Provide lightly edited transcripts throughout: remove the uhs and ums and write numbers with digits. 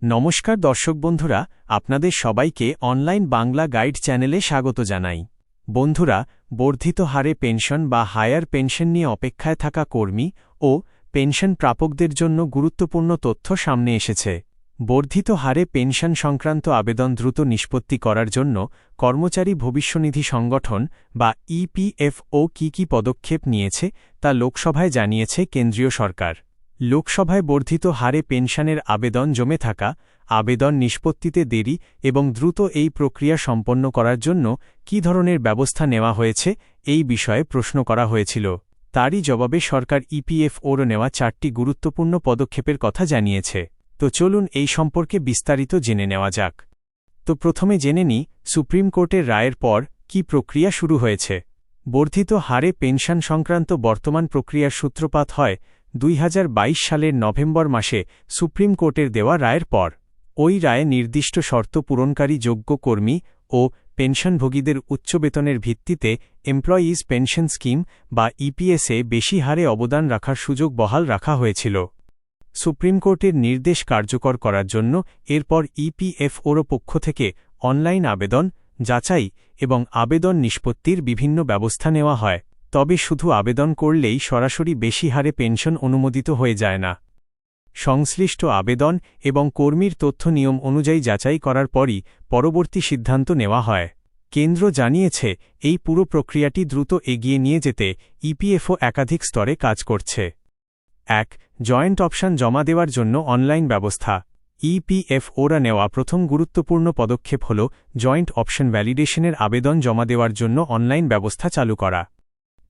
নমস্কার দর্শক বন্ধুরা, আপনাদের সবাইকে অনলাইন বাংলা গাইড চ্যানেলে স্বাগত জানাই। বন্ধুরা, বর্ধিত হারে পেনশন বা হায়ার পেনশন নিয়ে অপেক্ষায় থাকা কর্মী ও পেনশন প্রাপকদের জন্য গুরুত্বপূর্ণ তথ্য সামনে এসেছে। বর্ধিত হারে পেনশন সংক্রান্ত আবেদন দ্রুত নিষ্পত্তি করার জন্য কর্মচারী ভবিষ্যনিধি সংগঠন বা ইপিএফও কী পদক্ষেপ নিয়েছে তা লোকসভায় জানিয়েছে কেন্দ্রীয় সরকার। লোকসভায় বর্ধিত হারে পেনশনের আবেদন জমে থাকা, আবেদন নিষ্পত্তিতে দেরি এবং দ্রুত এই প্রক্রিয়া সম্পন্ন করার জন্য কী ধরনের ব্যবস্থা নেওয়া হয়েছে এই বিষয়ে প্রশ্ন করা হয়েছিল। তারই জবাবে সরকার ইপিএফওর নেওয়া 4টি গুরুত্বপূর্ণ পদক্ষেপের কথা জানিয়েছে। তো চলুন এই সম্পর্কে বিস্তারিত জেনে নেওয়া যাক। তো প্রথমে জেনে নিই সুপ্রিম কোর্টের রায়ের পর কী প্রক্রিয়া শুরু হয়েছে। বর্ধিত হারে পেনশন সংক্রান্ত বর্তমান প্রক্রিয়ার সূত্রপাত হয় 2022 সালের নভেম্বর মাসে সুপ্রিম কোর্টের দেওয়া রায়ের পর। ওই রায়ে নির্দিষ্ট শর্ত পূরণকারী যোগ্য কর্মী ও পেনশনভোগীদের উচ্চ বেতনের ভিত্তিতে এমপ্লয়িজ পেনশন স্কিম বা ইপিএসে বেশি হারে অবদান রাখার সুযোগ বহাল রাখা হয়েছিল। সুপ্রিম কোর্টের নির্দেশ কার্যকর করার জন্য এরপর ইপিএফওর পক্ষ থেকে অনলাইন আবেদন, যাচাই এবং আবেদন নিষ্পত্তির বিভিন্ন ব্যবস্থা নেওয়া হয়। তবে শুধু আবেদন করলেই সরাসরি বেশি হারে পেনশন অনুমোদিত হয়ে যায় না। সংশ্লিষ্ট আবেদন এবং কর্মীর তথ্য নিয়ম অনুযায়ী যাচাই করার পরই পরবর্তী সিদ্ধান্ত নেওয়া হয়। কেন্দ্র জানিয়েছে, এই পুরো প্রক্রিয়াটি দ্রুত এগিয়ে নিয়ে যেতে ইপিএফও একাধিক স্তরে কাজ করছে। 1. জয়েন্ট অপশন জমা দেওয়ার জন্য অনলাইন ব্যবস্থা। ইপিএফওরা নেওয়া প্রথম গুরুত্বপূর্ণ পদক্ষেপ হল জয়েন্ট অপশন ভ্যালিডেশনের আবেদন জমা দেওয়ার জন্য অনলাইন ব্যবস্থা চালু করা।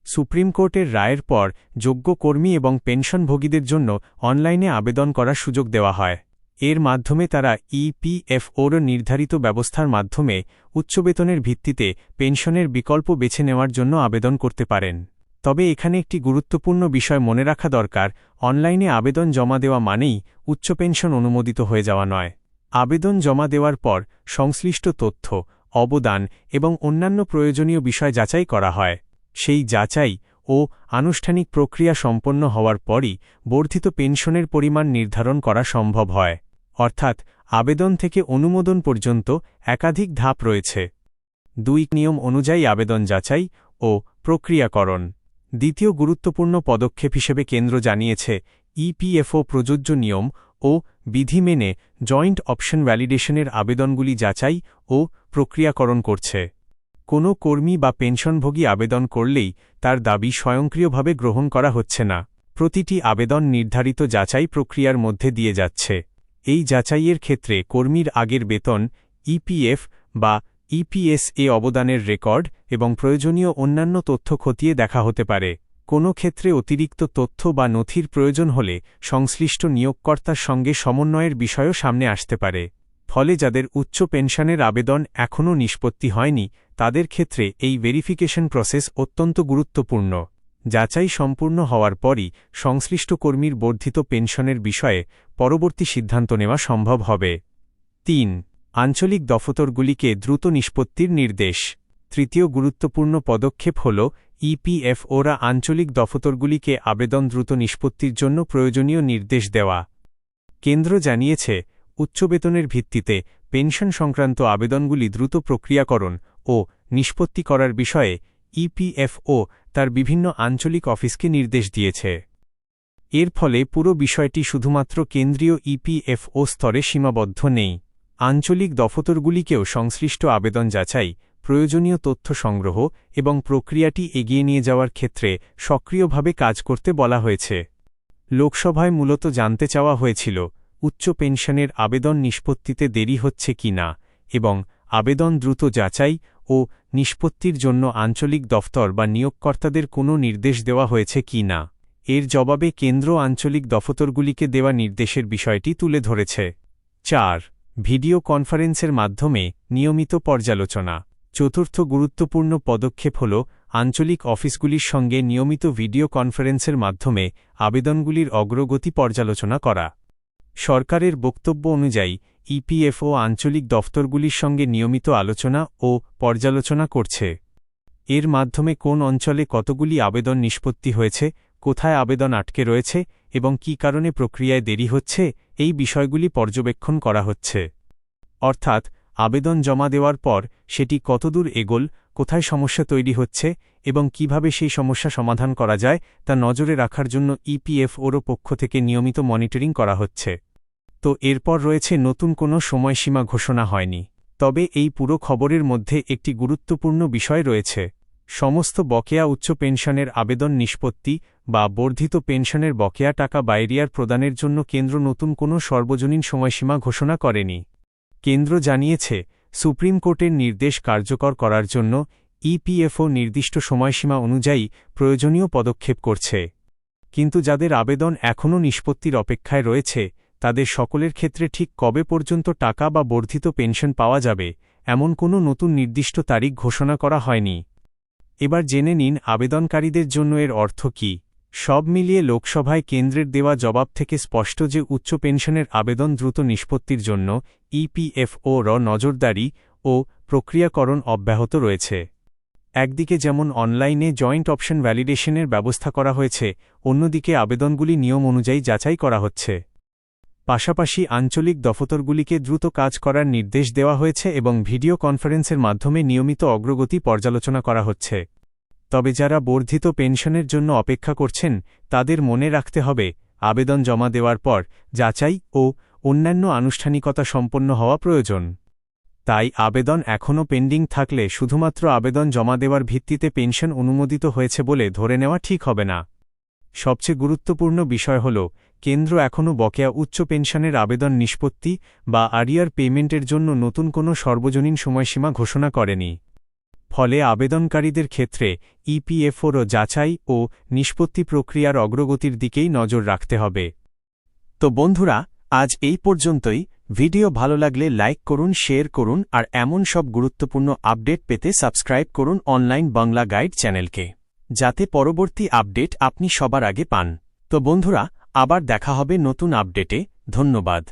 সুপ্রিম কোর্টের রায়ের পর যোগ্য কর্মী এবং পেনশনভোগীদের জন্য অনলাইনে আবেদন করার সুযোগ দেওয়া হয়। এর মাধ্যমে তারা ইপিএফওর নির্ধারিত ব্যবস্থার মাধ্যমে উচ্চ বেতনের ভিত্তিতে পেনশনের বিকল্প বেছে নেওয়ার জন্য আবেদন করতে পারেন। তবে এখানে একটি গুরুত্বপূর্ণ বিষয় মনে রাখা দরকার, অনলাইনে আবেদন জমা দেওয়া মানেই উচ্চ পেনশন অনুমোদিত হয়ে যাওয়া নয়। আবেদন জমা দেওয়ার পর সংশ্লিষ্ট তথ্য, অবদান এবং অন্যান্য প্রয়োজনীয় বিষয় যাচাই করা হয়। সেই যাচাই ও আনুষ্ঠানিক প্রক্রিয়া সম্পন্ন হওয়ার পরই বর্ধিত পেনশনের পরিমাণ নির্ধারণ করা সম্ভব হয়। অর্থাৎ আবেদন থেকে অনুমোদন পর্যন্ত একাধিক ধাপ রয়েছে। 2. নিয়ম অনুযায়ী আবেদন যাচাই ও প্রক্রিয়াকরণ। দ্বিতীয় গুরুত্বপূর্ণ পদক্ষেপ হিসেবে কেন্দ্র জানিয়েছে, ইপিএফও প্রযোজ্য নিয়ম ও বিধি মেনে জয়েন্ট অপশন ভ্যালিডেশনের আবেদনগুলি যাচাই ও প্রক্রিয়াকরণ করছে। কোনো কর্মী বা পেনশনভোগী আবেদন করলেই তার দাবি স্বয়ংক্রিয়ভাবে গ্রহণ করা হচ্ছে না। প্রতিটি আবেদন নির্ধারিত যাচাই প্রক্রিয়ার মধ্যে দিয়ে যাচ্ছে। এই যাচাইয়ের ক্ষেত্রে কর্মীর আগের বেতন, ইপিএফ বা ইপিএসএ অবদানের রেকর্ড এবং প্রয়োজনীয় অন্যান্য তথ্য খতিয়ে দেখা হতে পারে। কোনো ক্ষেত্রে অতিরিক্ত তথ্য বা নথির প্রয়োজন হলে সংশ্লিষ্ট নিয়োগকর্তার সঙ্গে সমন্বয়ের বিষয়ও সামনে আসতে পারে। ফলে যাদের উচ্চ পেনশনের আবেদন এখনও নিষ্পত্তি হয়নি তাদের ক্ষেত্রে এই ভেরিফিকেশন প্রসেস অত্যন্ত গুরুত্বপূর্ণ। যাচাই সম্পূর্ণ হওয়ার পরই সংশ্লিষ্ট কর্মীর বর্ধিত পেনশনের বিষয়ে পরবর্তী সিদ্ধান্ত নেওয়া সম্ভব হবে। 3. আঞ্চলিক দফতরগুলিকে দ্রুত নিষ্পত্তির নির্দেশ। তৃতীয় গুরুত্বপূর্ণ পদক্ষেপ হল ইপিএফওরা আঞ্চলিক দফতরগুলিকে আবেদন দ্রুত নিষ্পত্তির জন্য প্রয়োজনীয় নির্দেশ দেওয়া। কেন্দ্র জানিয়েছে, উচ্চ বেতনের ভিত্তিতে পেনশন সংক্রান্ত আবেদনগুলি দ্রুত প্রক্রিয়াকরণ ও নিষ্পত্তি করার বিষয়ে ইপিএফও তার বিভিন্ন আঞ্চলিক অফিসকে নির্দেশ দিয়েছে। এর ফলে পুরো বিষয়টি শুধুমাত্র কেন্দ্রীয় ইপিএফও স্তরে সীমাবদ্ধ নেই। আঞ্চলিক দফতরগুলিকেও সংশ্লিষ্ট আবেদন যাচাই, প্রয়োজনীয় তথ্য সংগ্রহ এবং প্রক্রিয়াটি এগিয়ে নিয়ে যাওয়ার ক্ষেত্রে সক্রিয়ভাবে কাজ করতে বলা হয়েছে। লোকসভায় মূলত জানতে চাওয়া হয়েছিল, উচ্চ পেনশনের আবেদন নিষ্পত্তিতে দেরি হচ্ছে কি না এবং আবেদন দ্রুত যাচাই ও নিষ্পত্তির জন্য আঞ্চলিক দফতর বা নিয়োগকর্তাদের কোনো নির্দেশ দেওয়া হয়েছে কি না। এর জবাবে কেন্দ্র আঞ্চলিক দফতরগুলিকে দেওয়া নির্দেশের বিষয়টি তুলে ধরেছে। 4. ভিডিও কনফারেন্সের মাধ্যমে নিয়মিত পর্যালোচনা। চতুর্থ গুরুত্বপূর্ণ পদক্ষেপ হল আঞ্চলিক অফিসগুলির সঙ্গে নিয়মিত ভিডিও কনফারেন্সের মাধ্যমে আবেদনগুলির অগ্রগতি পর্যালোচনা করা। সরকারের বক্তব্য অনুযায়ী ইপিএফও আঞ্চলিক দফতরগুলির সঙ্গে নিয়মিত আলোচনা ও পর্যালোচনা করছে। এর মাধ্যমে কোন অঞ্চলে কতগুলি আবেদন নিষ্পত্তি হয়েছে, কোথায় আবেদন আটকে রয়েছে এবং কী কারণে প্রক্রিয়ায় দেরি হচ্ছে এই বিষয়গুলি পর্যবেক্ষণ করা হচ্ছে। অর্থাৎ আবেদন জমা দেওয়ার পর সেটি কতদূর এগোল, কোথায় সমস্যা তৈরি হচ্ছে এবং কিভাবে সেই সমস্যা সমাধান করা যায় তা নজরে রাখার জন্য ইপিএফওর পক্ষ থেকে নিয়মিত মনিটরিং করা হচ্ছে। তো এরপর রয়েছে নতুন কোনো সময়সীমা ঘোষণা হয়নি, তবে এই পুরো খবরের মধ্যে একটি গুরুত্বপূর্ণ বিষয় রয়েছে। সমস্ত বকেয়া উচ্চ পেনশনের আবেদন নিষ্পত্তি বা বর্ধিত পেনশনের বকেয়া টাকা বাইরিয়ার প্রদানের জন্য কেন্দ্র নতুন কোনো সর্বজনীন সময়সীমা ঘোষণা করেনি। কেন্দ্র জানিয়েছে, সুপ্রিম কোর্টের নির্দেশ কার্যকর করার জন্য ইপিএফও নির্দিষ্ট সময়সীমা অনুযায়ী প্রয়োজনীয় পদক্ষেপ করছে। কিন্তু যাদের আবেদন এখনও নিষ্পত্তির অপেক্ষায় রয়েছে তাদের সকলের ক্ষেত্রে ঠিক কবে পর্যন্ত টাকা বা বর্ধিত পেনশন পাওয়া যাবে এমন কোনো নতুন নির্দিষ্ট তারিখ ঘোষণা করা হয়নি। এবার জেনে নিন আবেদনকারীদের জন্য এর অর্থ কী। সব মিলিয়ে লোকসভায় কেন্দ্রের দেওয়া জবাব থেকে স্পষ্ট যে উচ্চ পেনশনের আবেদন দ্রুত নিষ্পত্তির জন্য ইপিএফওর নজরদারি ও প্রক্রিয়াকরণ অব্যাহত রয়েছে। একদিকে যেমন অনলাইনে জয়েন্ট অপশন ভ্যালিডেশনের ব্যবস্থা করা হয়েছে, অন্যদিকে আবেদনগুলি নিয়ম অনুযায়ী যাচাই করা হচ্ছে। পাশাপাশি আঞ্চলিক দফতরগুলিকে দ্রুত কাজ করার নির্দেশ দেওয়া হয়েছে এবং ভিডিও কনফারেন্সের মাধ্যমে নিয়মিত অগ্রগতি পর্যালোচনা করা হচ্ছে। তবে যারা বর্ধিত পেনশনের জন্য অপেক্ষা করছেন তাদের মনে রাখতে হবে, আবেদন জমা দেওয়ার পর যাচাই ও অন্যান্য আনুষ্ঠানিকতা সম্পন্ন হওয়া প্রয়োজন। তাই আবেদন এখনও পেন্ডিং থাকলে শুধুমাত্র আবেদন জমা দেওয়ার ভিত্তিতে পেনশন অনুমোদিত হয়েছে বলে ধরে নেওয়া ঠিক হবে না। সবচেয়ে গুরুত্বপূর্ণ বিষয় হল, কেন্দ্র এখনও বকেয়া উচ্চ পেনশনের আবেদন নিষ্পত্তি বা আরিয়ার পেমেন্টের জন্য নতুন কোনো সর্বজনীন সময়সীমা ঘোষণা করেনি। ফলে আবেদনকারীদের ক্ষেত্রে ইপিএফওর যাচাই ও নিষ্পত্তি প্রক্রিয়ার অগ্রগতির দিকেই নজর রাখতে হবে। তো বন্ধুরা, আজ এই পর্যন্তই। ভিডিও ভালো লাগলে লাইক করুন, শেয়ার করুন আর এমন সব গুরুত্বপূর্ণ আপডেট পেতে সাবস্ক্রাইব করুন অনলাইন বাংলা গাইড চ্যানেলকে, যাতে পরবর্তী আপডেট আপনি সবার আগে পান। তো বন্ধুরা, আবার দেখা হবে নতুন আপডেটে। ধন্যবাদ।